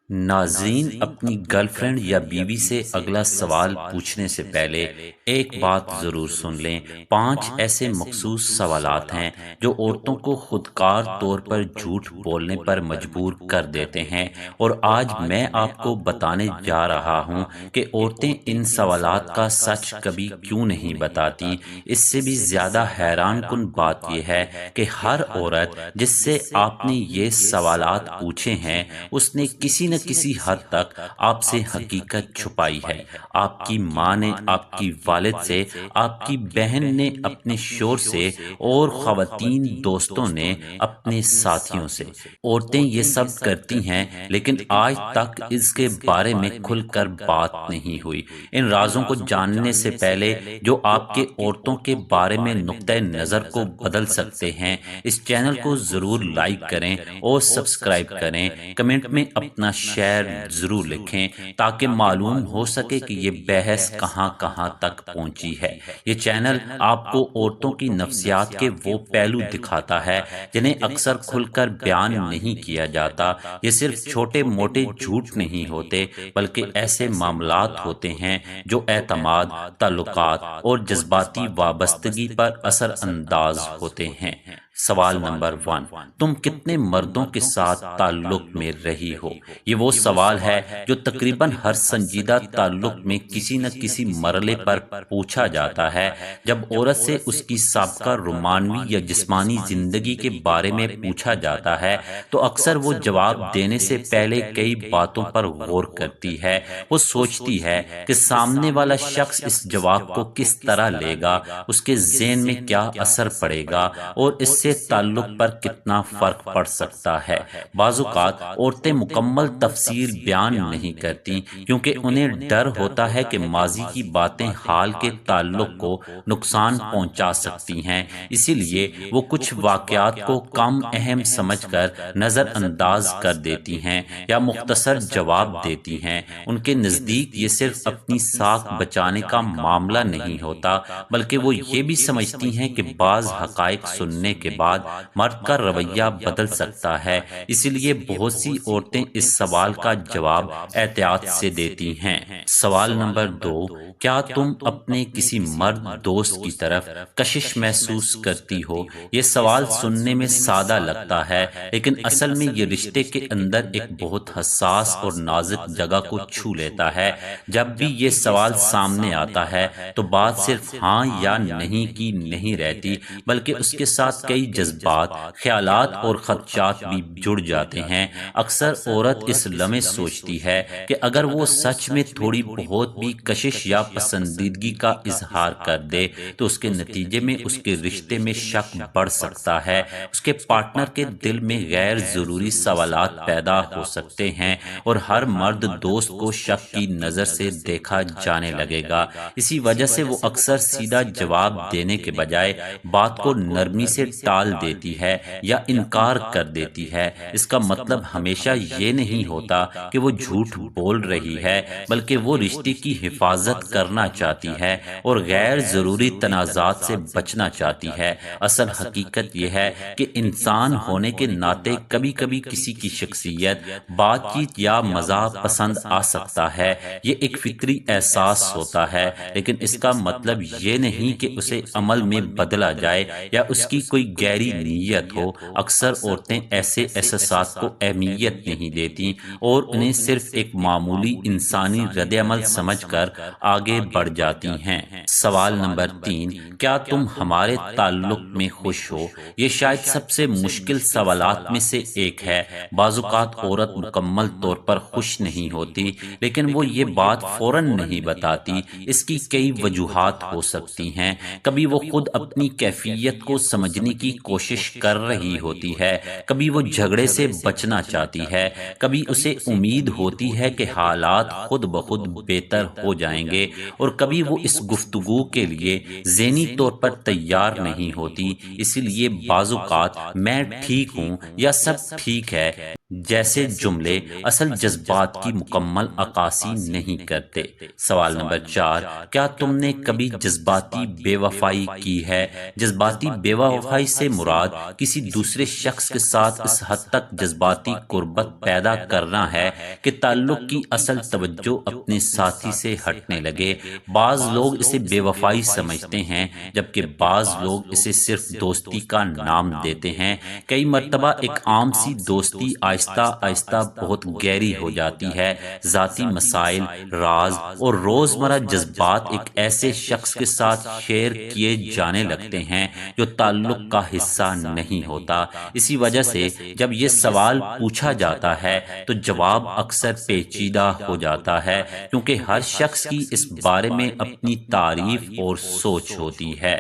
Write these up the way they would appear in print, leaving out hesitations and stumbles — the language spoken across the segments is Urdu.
ناظرین اپنی گرل فرینڈ یا بیوی سے اگلا سوال پوچھنے سے پہلے ایک بات ضرور سن لیں۔ 5 ایسے مخصوص سوالات ہیں جو عورتوں کو خودکار طور پر جھوٹ بولنے پر مجبور کر دیتے ہیں، اور آج میں آپ کو بتانے جا رہا ہوں کہ عورتیں ان سوالات کا سچ کبھی کیوں نہیں بتاتی۔ اس سے بھی زیادہ حیران کن بات یہ ہے کہ ہر عورت جس سے آپ نے یہ سوالات پوچھے ہیں، اس نے کسی نہ کسی حد تک آپ سے حقیقت چھپائی ہے۔ آپ کی ماں نے آپ کی والد سے، آپ کی بہن نے اپنے شوہر سے، اور خواتین دوستوں نے اپنے ساتھیوں سے۔ عورتیں یہ سب کرتی ہیں، لیکن آج تک اس کے بارے میں کھل کر بات نہیں ہوئی۔ ان رازوں کو جاننے سے پہلے جو آپ کے عورتوں کے بارے میں نقطۂ نظر کو بدل سکتے ہیں، اس چینل کو ضرور لائک کریں اور سبسکرائب کریں۔ کمنٹ میں اپنا شیئر ضرور لکھیں تاکہ معلوم ہو سکے کہ یہ بحث کہاں کہاں تک پہنچی ہے۔ یہ چینل آپ کو عورتوں کی نفسیات کے وہ پہلو دکھاتا ہے جنہیں اکثر کھل کر بیان نہیں کیا جاتا۔ یہ صرف چھوٹے موٹے جھوٹ نہیں ہوتے، بلکہ ایسے معاملات ہوتے ہیں جو اعتماد، تعلقات اور جذباتی وابستگی پر اثر انداز ہوتے ہیں۔ سوال نمبر 1، تم کتنے مردوں کے ساتھ تعلق میں رہی ہو؟ یہ وہ سوال ہے جو تقریباً ہر سنجیدہ تعلق میں کسی نہ کسی مرحلے پر پوچھا جاتا ہے۔ جب عورت سے اس کی سابقہ رومانوی یا جسمانی زندگی کے بارے میں پوچھا جاتا ہے تو اکثر وہ جواب دینے سے پہلے کئی باتوں پر غور کرتی ہے۔ وہ سوچتی ہے کہ سامنے والا شخص اس جواب کو کس طرح لے گا، اس کے ذہن میں کیا اثر پڑے گا، اور اس سے تعلق پر کتنا فرق پڑ سکتا ہے۔ بعض اوقات عورتیں مکمل تفصیل بیان نہیں کرتی کیونکہ انہیں ڈر ہوتا ہے کہ ماضی کی باتیں حال کے تعلق کو نقصان پہنچا سکتی ہیں۔ اسی لیے وہ کچھ واقعات کو کم اہم سمجھ کر نظر انداز کر دیتی ہیں یا مختصر جواب دیتی ہیں۔ ان کے نزدیک یہ صرف اپنی ساکھ بچانے کا معاملہ نہیں ہوتا، بلکہ وہ یہ بھی سمجھتی ہیں کہ بعض حقائق سننے کے بعد مرد کا رویہ بدل سکتا ہے۔ اسی لیے بہت سی عورتیں اس سوال کا جواب احتیاط سے دیتی ہیں۔ سوال نمبر 2، کیا تم اپنے کسی مرد دوست کی طرف کشش محسوس کرتی ہو؟ یہ سوال سننے میں سادہ لگتا ہے، لیکن اصل میں یہ رشتے کے اندر ایک بہت حساس اور نازک جگہ کو چھو لیتا ہے۔ جب بھی یہ سوال سامنے آتا ہے تو بات صرف ہاں یا نہیں کی نہیں رہتی، بلکہ اس کے ساتھ کئی جذبات، خیالات اور خدشات بھی جڑ جاتے ہیں۔ اکثر عورت اس لمحے سوچتی ہے کہ اگر وہ سچ میں تھوڑی بہت بھی کشش یا پسندیدگی کا اظہار کر دے تو اس کے نتیجے میں اس کے رشتے میں شک بڑھ سکتا ہے، اس کے پارٹنر کے دل میں غیر ضروری سوالات پیدا ہو سکتے ہیں، اور ہر مرد دوست کو شک کی نظر سے دیکھا جانے لگے گا۔ اسی وجہ سے وہ اکثر سیدھا جواب دینے کے بجائے بات کو نرمی سے ٹال دیتی ہے یا انکار کر دیتی ہے۔ اس کا مطلب ہمیشہ یہ نہیں ہوتا کہ وہ جھوٹ بول رہی ہے، بلکہ وہ رشتے کی حفاظت کرنا چاہتی ہے اور غیر ضروری تنازعات سے بچنا چاہتی ہے۔ اصل حقیقت یہ ہے کہ انسان ہونے کے ناطے کبھی کبھی کسی کی شخصیت، بات چیت یا مزاح پسند آ سکتا ہے۔ یہ ایک فطری احساس ہوتا ہے، لیکن اس کا مطلب یہ نہیں کہ اسے عمل میں بدلا جائے یا اس کی کوئی گہری نیت ہو۔ اکثر عورتیں ایسے احساسات کو اہمیت نہیں دیتی اور انہیں صرف ایک معمولی انسانی رد عمل سمجھ کر آگے بڑھ جاتی ہیں۔ سوال نمبر 3، کیا تم ہمارے تعلق میں خوش ہو؟ یہ شاید سب سے مشکل سوالات میں سے ایک ہے۔ بعض اوقات عورت مکمل طور پر خوش نہیں ہوتی، لیکن وہ یہ بات فوراً نہیں بتاتی۔ اس کی کئی وجوہات ہو سکتی ہیں۔ کبھی وہ خود اپنی کیفیت کو سمجھنے کی کوشش کر رہی ہوتی ہے، کبھی وہ جھگڑے سے بچنا چاہتی ہے، کبھی اسے امید ہوتی ہے کہ حالات خود بخود بہتر ہو جائیں گے، اور کبھی وہ اس گفتگو کے لیے ذہنی طور پر تیار نہیں ہوتی۔ اسی لیے بعض اوقات میں ٹھیک ہوں یا سب ٹھیک ہے جیسے جملے اصل جذبات کی مکمل عکاسی نہیں کرتے۔ سوال نمبر 4، کیا تم نے کبھی جذباتی بے وفائی کی ہے؟ جذباتی بے وفائی سے مراد کسی دوسرے شخص کے ساتھ اس حد تک جذباتی قربت پیدا کرنا ہے کہ تعلق کی اصل توجہ اپنے ساتھی سے ہٹنے لگے۔ بعض لوگ اسے بے وفائی سمجھتے ہیں، جبکہ بعض لوگ اسے صرف دوستی کا نام دیتے ہیں۔ کئی مرتبہ ایک عام سی دوستی آہستہ آہستہ بہت گہری ہو جاتی ہے۔ ذاتی مسائل، راز اور روزمرہ جذبات ایک ایسے شخص کے ساتھ شیئر کیے جانے لگتے ہیں جو تعلق کا حصہ نہیں ہوتا۔ اسی وجہ سے جب یہ سوال پوچھا جاتا ہے تو جواب اکثر پیچیدہ ہو جاتا ہے، کیونکہ ہر شخص کی اس بارے میں اپنی تعریف اور سوچ ہوتی ہے۔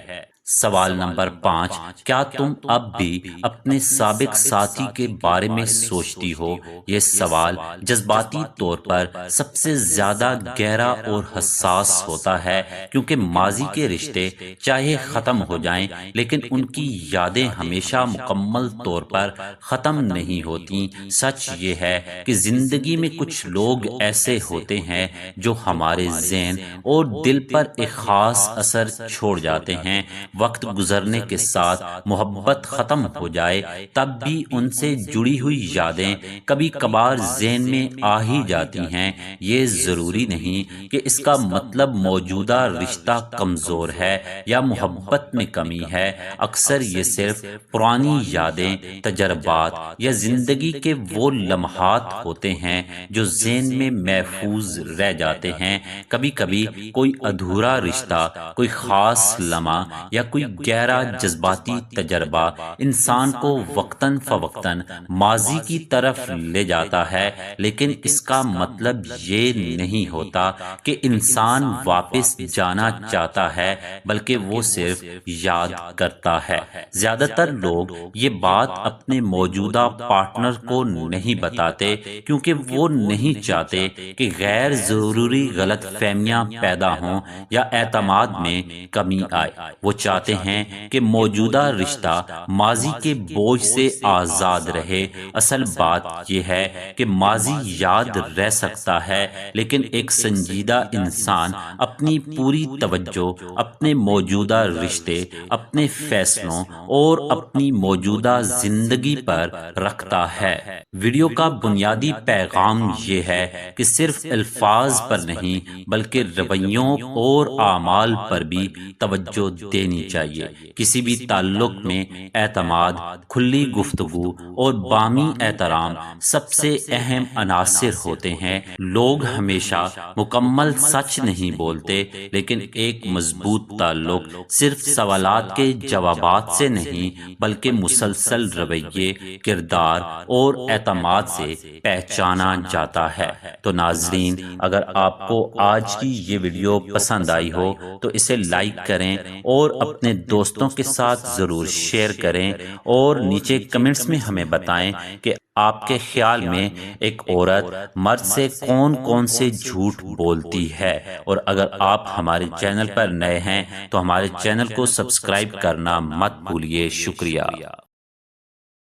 سوال نمبر 5، کیا تم اب بھی اپنے سابق ساتھی کے بارے میں سوچتی ہو؟ یہ سوال جذباتی طور پر سب سے زیادہ گہرا اور حساس ہوتا ہے، کیونکہ ماضی کے رشتے چاہے ختم ہو جائیں لیکن ان کی یادیں ہمیشہ مکمل طور پر ختم نہیں ہوتی۔ سچ یہ ہے کہ زندگی میں کچھ لوگ ایسے ہوتے ہیں جو ہمارے ذہن اور دل پر ایک خاص اثر چھوڑ جاتے ہیں۔ وقت گزرنے کے ساتھ محبت ختم ہو جائے تب بھی ان سے جڑی ہوئی یادیں کبھی کبھار ذہن میں آ ہی جاتی ہیں۔ یہ ضروری نہیں کہ اس کا مطلب موجودہ رشتہ کمزور ہے یا محبت میں کمی ہے۔ اکثر یہ صرف پرانی یادیں، تجربات یا زندگی کے وہ لمحات ہوتے ہیں جو ذہن میں محفوظ رہ جاتے ہیں۔ کبھی کبھی کوئی ادھورا رشتہ، کوئی خاص لمحہ یا کوئی گہرا جذباتی تجربہ انسان کو وقتاً فوقتاً ماضی کی طرف لے جاتا ہے، لیکن اس کا مطلب یہ نہیں ہوتا کہ انسان واپس جانا چاہتا ہے، بلکہ وہ صرف یاد کرتا ہے۔ زیادہ تر لوگ یہ بات اپنے موجودہ پارٹنر کو نہیں بتاتے کیونکہ وہ نہیں چاہتے کہ غیر ضروری غلط فہمیاں پیدا ہوں یا اعتماد میں کمی آئے۔ وہ چاہتے ہیں کہ موجودہ رشتہ ماضی کے بوجھ سے آزاد رہے۔ اصل بات یہ ہے کہ ماضی یاد رہ سکتا ہے، لیکن ایک سنجیدہ انسان اپنی پوری توجہ اپنے موجودہ رشتے، اپنے فیصلوں اور اپنی موجودہ زندگی پر رکھتا ہے۔ ویڈیو کا بنیادی پیغام یہ ہے کہ صرف الفاظ پر نہیں بلکہ رویوں اور اعمال پر بھی توجہ دینی چاہیے۔ کسی بھی تعلق میں اعتماد، کھلی گفتگو اور باہمی احترام سب سے اہم عناصر ہوتے ہیں۔ لوگ ہمیشہ مکمل سچ نہیں بولتے، لیکن ایک مضبوط تعلق صرف سوالات کے جوابات سے نہیں بلکہ مسلسل رویے، کردار اور اعتماد سے پہچانا جاتا ہے۔ تو ناظرین، اگر آپ کو آج کی یہ ویڈیو پسند آئی ہو تو اسے لائک کریں اور اپنے دوستوں کے ساتھ ضرور شیئر کریں، اور نیچے کمنٹس میں ہمیں بتائیں کہ آپ کے خیال میں ایک عورت مرد سے کون کون سے جھوٹ بولتی ہے۔ اور اگر آپ ہمارے چینل پر نئے ہیں تو ہمارے چینل کو سبسکرائب کرنا مت بھولیے۔ شکریہ۔